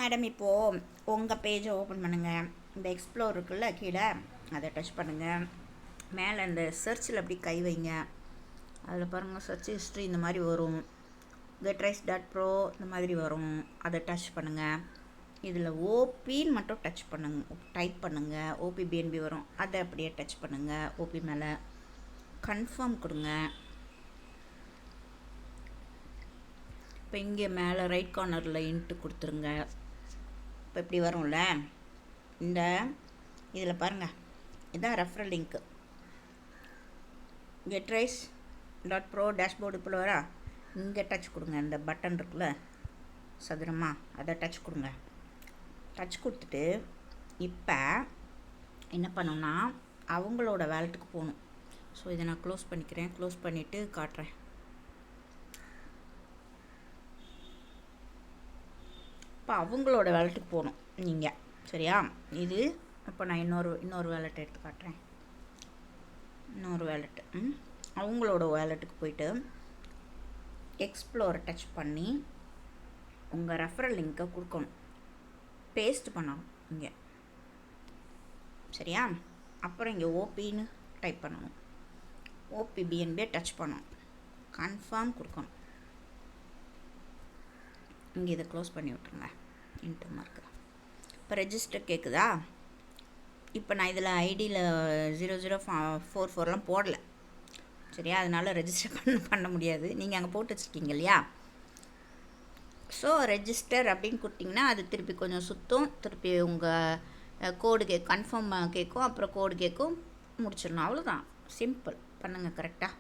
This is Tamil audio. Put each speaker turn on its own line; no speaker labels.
மேடம் இப்போது உங்கள் பேஜை ஓப்பன் பண்ணுங்கள். இந்த எக்ஸ்ப்ளோர் இருக்குல்ல கீழே, அதை டச் பண்ணுங்கள். மேலே இந்த சர்ச்சில் அப்படி கை வைங்க. அதில் பாருங்கள் சர்ச் ஹிஸ்ட்ரி இந்த மாதிரி வரும். getrise.pro இந்த மாதிரி வரும். அதை டச் பண்ணுங்கள். இதில் ஓபின்னு மட்டும் டச் பண்ணுங்க, டைப் பண்ணுங்கள். ஓபிபிஎன்பி வரும், அதை அப்படியே டச் பண்ணுங்கள். ஓபி மேலே கன்ஃபார்ம் கொடுங்க. இப்போ இங்கே மேலே ரைட் கார்னரில் இன்ட்டு கொடுத்துருங்க. இப்போ இப்படி வரும்ல, இந்த இதில் பாருங்கள், இதுதான் ரெஃபரல் லிங்க்கு. getrise.pro டேஷ்போர்டு இப்போ வரா, இங்கே டச் கொடுங்க. இந்த பட்டன் இருக்குல்ல சதுரமாக, அதை டச் கொடுங்க. டச் கொடுத்துட்டு இப்போ என்ன பண்ணணும்னா அவங்களோட வேலெட்டுக்கு போகணும். ஸோ இதை நான் க்ளோஸ் பண்ணிக்கிறேன். க்ளோஸ் பண்ணிவிட்டு காட்டுறேன். இப்போ அவங்களோட வேலெட்டுக்கு போகணும் நீங்கள், சரியா? இது இப்போ நான் இன்னொரு வேலெட் எடுத்து காட்டுறேன். இன்னொரு வேலெட்டு அவங்களோட வேலெட்டுக்கு போயிட்டு எக்ஸ்ப்ளோரை டச் பண்ணி உங்கள் ரெஃபரல் லிங்க்கை கொடுக்கணும், பேஸ்ட் பண்ணணும் இங்கே, சரியா? அப்புறம் இங்கே ஓபின்னு டைப் பண்ணணும். ஓபிபிஎன்பியை டச் பண்ணணும், கன்ஃபார்ம் கொடுக்கணும். இங்கே இதை க்ளோஸ் பண்ணி விட்ருங்க. Into mark. இப்போ ரெஜிஸ்டர் கேட்குதா? இப்போ நான் இதில் ஐடியில் 0044 போடலை, சரியா? அதனால் ரெஜிஸ்டர் பண்ண முடியாது. நீங்கள் அங்கே போட்டு வச்சுருக்கீங்க இல்லையா? ஸோ ரெஜிஸ்டர் அப்படின்னு கொடுத்திங்கன்னா அது திருப்பி கொஞ்சம் சுற்றும். திருப்பி உங்கள் கோடு கன்ஃபார்ம் கேட்கும், அப்புறம் கோடு கேட்கும், முடிச்சிடணும். அவ்வளோதான், சிம்பிள். பண்ணுங்கள் கரெக்டாக.